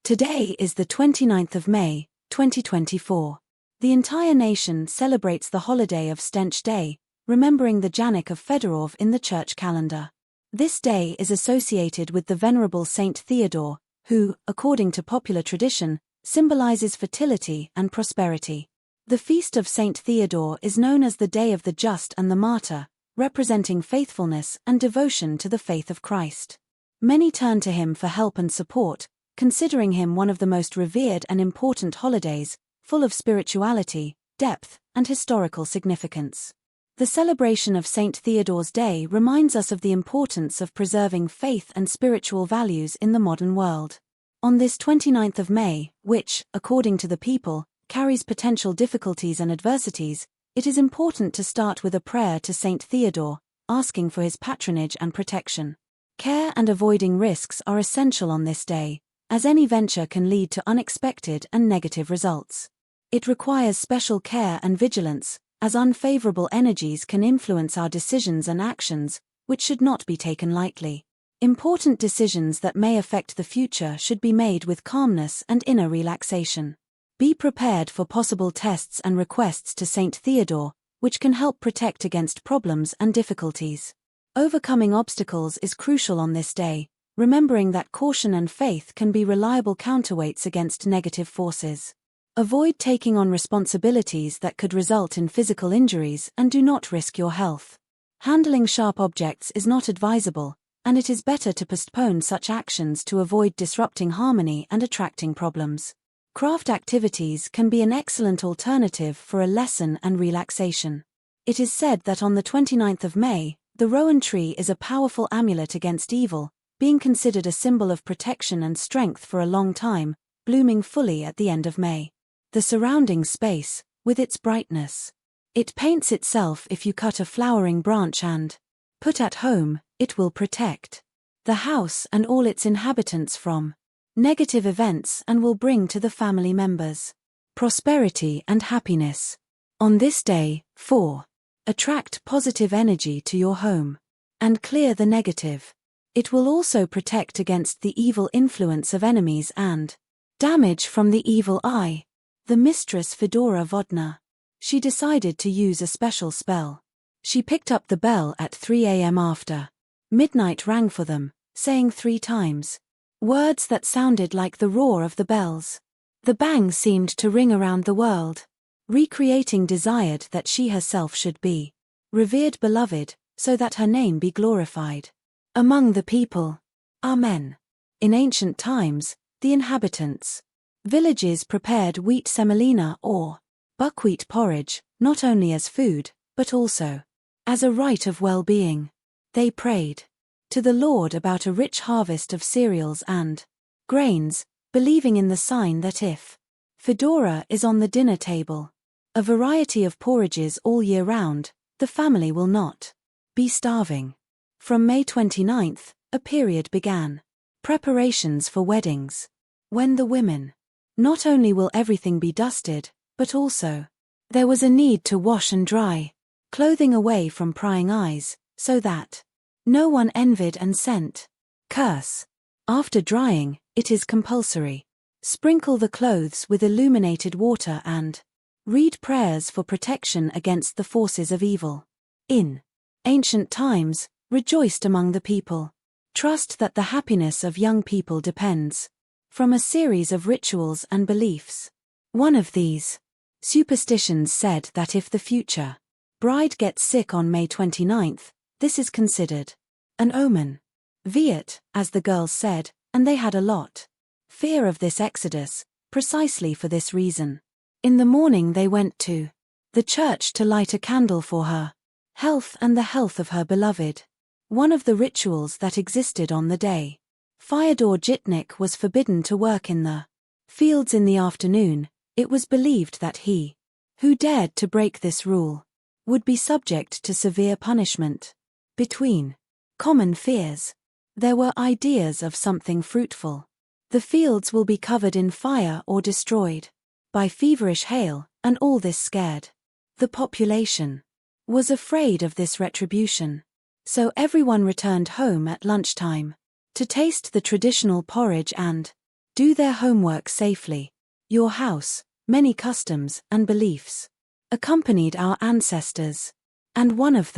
Today is the 29th of May, 2024. The entire nation celebrates the holiday of Stench Day, remembering the Jannik of Fedor in the church calendar. This day is associated with the venerable Saint Theodor, who, according to popular tradition, symbolizes fertility and prosperity. The feast of Saint Theodor is known as the Day of the Just and the Martyr, representing faithfulness and devotion to the faith of Christ. Many turn to him for help and support, considering him one of the most revered and important holidays, full of spirituality, depth, and historical significance. The celebration of Saint Theodor's Day reminds us of the importance of preserving faith and spiritual values in the modern world. On this 29th of May, which, according to the people, carries potential difficulties and adversities, it is important to start with a prayer to Saint Theodor, asking for his patronage and protection. Care and avoiding risks are essential on this day, as any venture can lead to unexpected and negative results. It requires special care and vigilance, as unfavorable energies can influence our decisions and actions, which should not be taken lightly. Important decisions that may affect the future should be made with calmness and inner relaxation. Be prepared for possible tests and requests to Saint Theodor, which can help protect against problems and difficulties. Overcoming obstacles is crucial on this day, remembering that caution and faith can be reliable counterweights against negative forces. Avoid taking on responsibilities that could result in physical injuries and do not risk your health. Handling sharp objects is not advisable, and it is better to postpone such actions to avoid disrupting harmony and attracting problems. Craft activities can be an excellent alternative for a lesson and relaxation. It is said that on the 29th of May, the rowan tree is a powerful amulet against evil, being considered a symbol of protection and strength for a long time, blooming fully at the end of May. The surrounding space, with its brightness. It paints itself if you cut a flowering branch and put at home, it will protect the house and all its inhabitants from negative events and will bring to the family members prosperity and happiness. On this day, 4. Attract positive energy to your home and clear the negative. It will also protect against the evil influence of enemies and damage from the evil eye. The mistress Fedora Vodna. She decided to use a special spell. She picked up the bell at 3 a.m. after midnight rang for them, saying 3 times words that sounded like the roar of the bells. The bang seemed to ring around the world, recreating desired that she herself should be revered beloved, so that her name be glorified among the people. Amen. In ancient times, the inhabitants villages prepared wheat semolina or buckwheat porridge, not only as food, but also as a rite of well-being. They prayed to the Lord about a rich harvest of cereals and grains, believing in the sign that if Fedora is on the dinner table, a variety of porridges all year round, the family will not be starving. From May 29th, a period began. Preparations for weddings. When the women not only will everything be dusted, but also there was a need to wash and dry clothing away from prying eyes, so that no one envied and sent curse. After drying, it is compulsory. Sprinkle the clothes with illuminated water and read prayers for protection against the forces of evil. In ancient times, rejoiced among the people. Trust that the happiness of young people depends from a series of rituals and beliefs. One of these superstitions said that if the future bride gets sick on May 29th, this is considered an omen. Viet, as the girls said, and they had a lot fear of this exodus, precisely for this reason. In the morning they went to the church to light a candle for her health and the health of her beloved. One of the rituals that existed on the day. Feodor Jitnik was forbidden to work in the fields in the afternoon. It was believed that he who dared to break this rule would be subject to severe punishment. Between common fears, there were ideas of something fruitful. The fields will be covered in fire or destroyed by feverish hail, and all this scared the population. Was afraid of this retribution. So everyone returned home at lunchtime to taste the traditional porridge and do their homework safely. Your house, many customs and beliefs accompanied our ancestors, and one of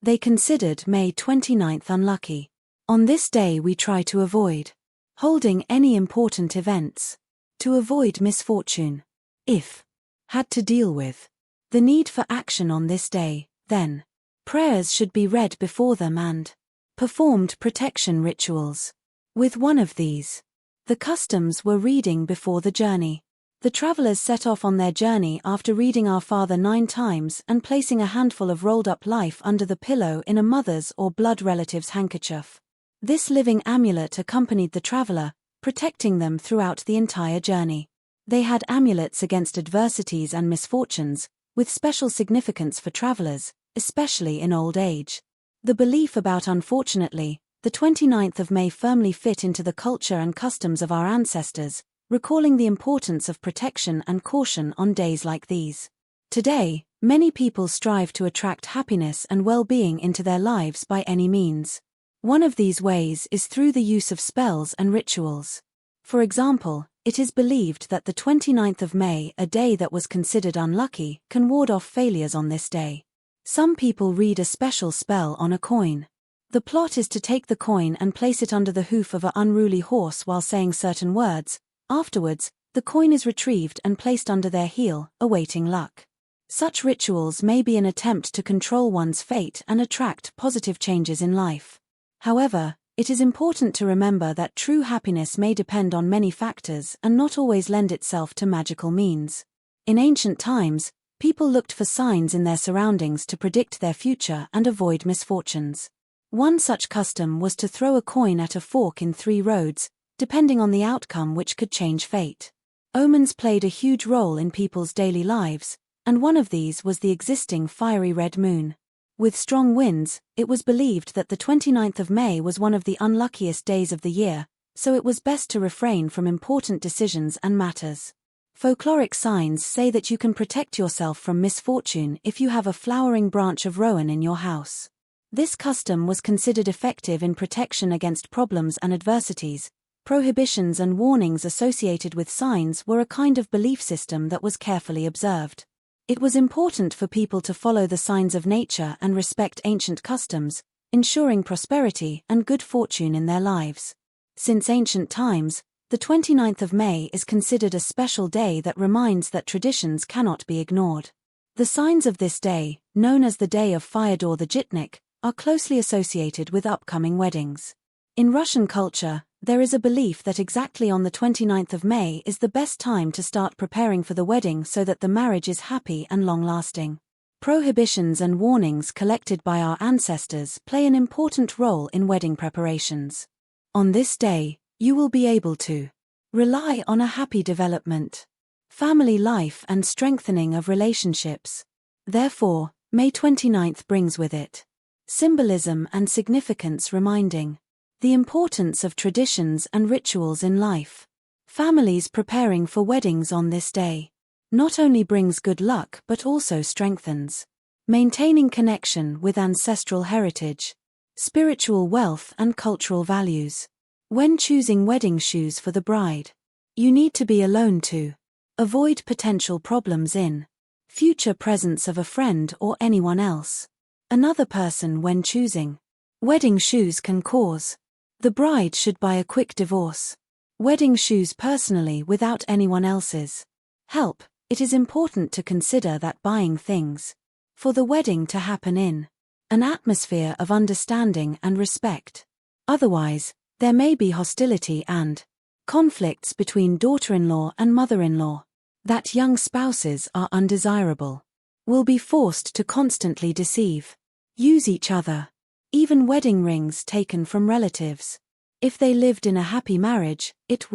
they considered May 29th unlucky. On this day we try to avoid holding any important events, to avoid misfortune. If had to deal with the need for action on this day, then prayers should be read before them and performed protection rituals. With one of these, the customs were reading before the journey. The travelers set off on their journey after reading Our Father 9 times and placing a handful of rolled-up life under the pillow in a mother's or blood relative's handkerchief. This living amulet accompanied the traveler, protecting them throughout the entire journey. They had amulets against adversities and misfortunes, with special significance for travelers, especially in old age. The belief about unfortunately, the 29th of May firmly fit into the culture and customs of our ancestors, recalling the importance of protection and caution on days like these. Today, many people strive to attract happiness and well-being into their lives by any means. One of these ways is through the use of spells and rituals. For example, it is believed that the 29th of May, a day that was considered unlucky, can ward off failures on this day. Some people read a special spell on a coin. The plot is to take the coin and place it under the hoof of an unruly horse while saying certain words. Afterwards, the coin is retrieved and placed under their heel, awaiting luck. Such rituals may be an attempt to control one's fate and attract positive changes in life. However, it is important to remember that true happiness may depend on many factors and not always lend itself to magical means. In ancient times, people looked for signs in their surroundings to predict their future and avoid misfortunes. One such custom was to throw a coin at a fork in 3 roads, depending on the outcome, which could change fate. Omens played a huge role in people's daily lives, and one of these was the existing fiery red moon. With strong winds, it was believed that the 29th of May was one of the unluckiest days of the year, so it was best to refrain from important decisions and matters. Folkloric signs say that you can protect yourself from misfortune if you have a flowering branch of rowan in your house. This custom was considered effective in protection against problems and adversities. Prohibitions and warnings associated with signs were a kind of belief system that was carefully observed. It was important for people to follow the signs of nature and respect ancient customs, ensuring prosperity and good fortune in their lives. Since ancient times, the 29th of May is considered a special day that reminds that traditions cannot be ignored. The signs of this day, known as the Day of Feodor the Jitnik, are closely associated with upcoming weddings. In Russian culture, there is a belief that exactly on the 29th of May is the best time to start preparing for the wedding so that the marriage is happy and long-lasting. Prohibitions and warnings collected by our ancestors play an important role in wedding preparations. On this day, you will be able to rely on a happy development, family life and strengthening of relationships. Therefore, May 29th brings with it symbolism and significance, reminding the importance of traditions and rituals in life. Families preparing for weddings on this day not only brings good luck but also strengthens maintaining connection with ancestral heritage, spiritual wealth and cultural values. When choosing wedding shoes for the bride, you need to be alone to avoid potential problems in future presence of a friend or anyone else. Another person when choosing wedding shoes can cause the bride should buy a quick divorce. Wedding shoes personally without anyone else's help. It is important to consider that buying things for the wedding to happen in an atmosphere of understanding and respect. Otherwise, there may be hostility and conflicts between daughter-in-law and mother-in-law. That young spouses are undesirable, will be forced to constantly deceive, use each other. Even wedding rings taken from relatives. If they lived in a happy marriage, it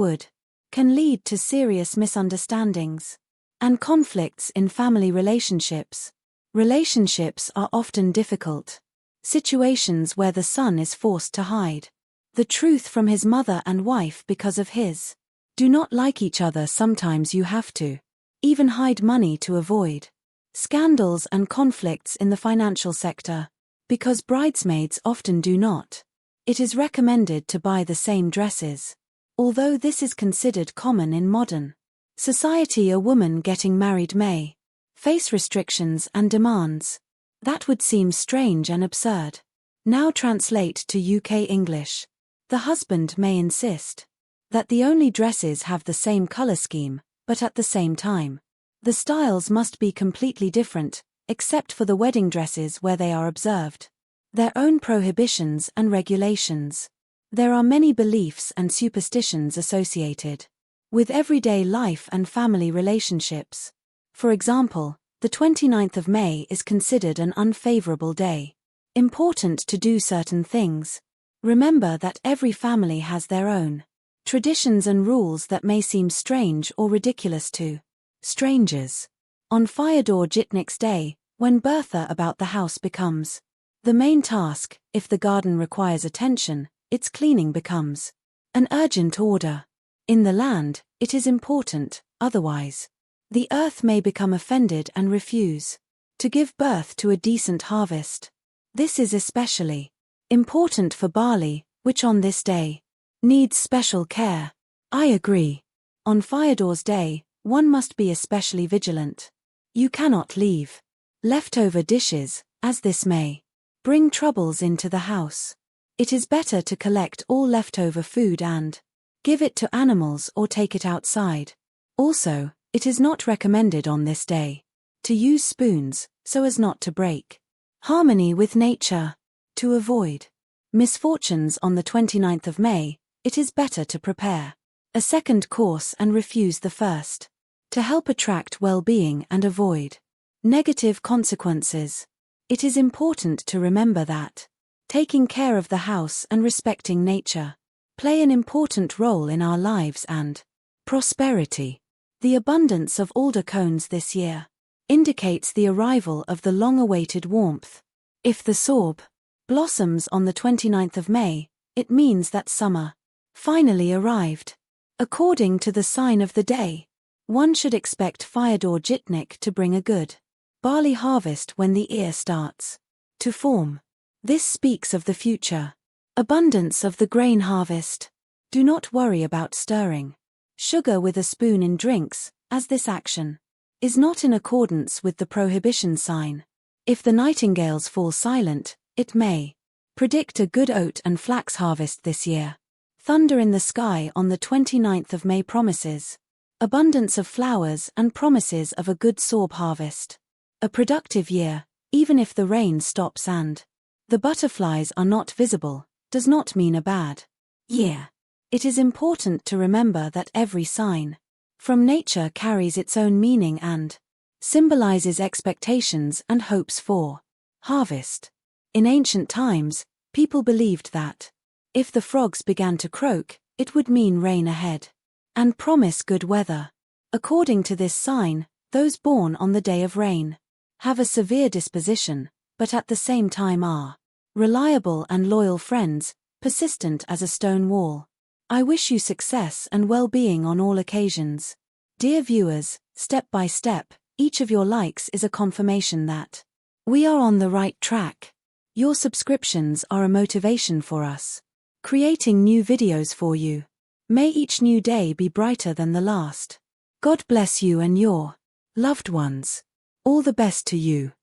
can lead to serious misunderstandings and conflicts in family relationships. Relationships are often difficult situations where the son is forced to hide the truth from his mother and wife because of his do not like each other. Sometimes you have to even hide money to avoid scandals and conflicts in the financial sector. Because bridesmaids often do not, it is recommended to buy the same dresses although this is considered common in modern society. A woman getting married may face restrictions and demands that would seem strange and absurd. Now translate to UK English. The husband may insist that the only dresses have the same color scheme, but at the same time, the styles must be completely different, except for the wedding dresses where they are observed their own prohibitions and regulations. There are many beliefs and superstitions associated with everyday life and family relationships. For example, the 29th of May is considered an unfavorable day. Important to do certain things. Remember that every family has their own traditions and rules that may seem strange or ridiculous to strangers. On Fyodor Jitnik's day, when Bertha about the house becomes the main task, if the garden requires attention, its cleaning becomes an urgent order. In the land, it is important, otherwise the earth may become offended and refuse to give birth to a decent harvest. This is especially important for barley, which on this day needs special care. I agree. On Fyodor's day, one must be especially vigilant. You cannot leave leftover dishes, as this may bring troubles into the house. It is better to collect all leftover food and give it to animals or take it outside. Also, it is not recommended on this day to use spoons, so as not to break harmony with nature. To avoid misfortunes on the 29th of May, it is better to prepare a second course and refuse the first, to help attract well-being and avoid negative consequences. It is important to remember that taking care of the house and respecting nature play an important role in our lives and prosperity. The abundance of alder cones this year indicates the arrival of the long-awaited warmth. If the sorb blossoms on the 29th of May, it means that summer finally arrived. According to the sign of the day, one should expect Fyodor Jitnik to bring a good barley harvest when the ear starts to form. This speaks of the future abundance of the grain harvest. Do not worry about stirring sugar with a spoon in drinks, as this action is not in accordance with the prohibition sign. If the nightingales fall silent, it may predict a good oat and flax harvest this year. Thunder in the sky on the 29th of May promises abundance of flowers and promises of a good sorb harvest. A productive year, even if the rain stops and the butterflies are not visible, does not mean a bad year. It is important to remember that every sign from nature carries its own meaning and symbolizes expectations and hopes for harvest. In ancient times, people believed that if the frogs began to croak, it would mean rain ahead and promise good weather. According to this sign, those born on the day of rain have a severe disposition, but at the same time are reliable and loyal friends, persistent as a stone wall. I wish you success and well-being on all occasions. Dear viewers, step by step, each of your likes is a confirmation that we are on the right track. Your subscriptions are a motivation for us, creating new videos for you. May each new day be brighter than the last. God bless you and your loved ones. All the best to you.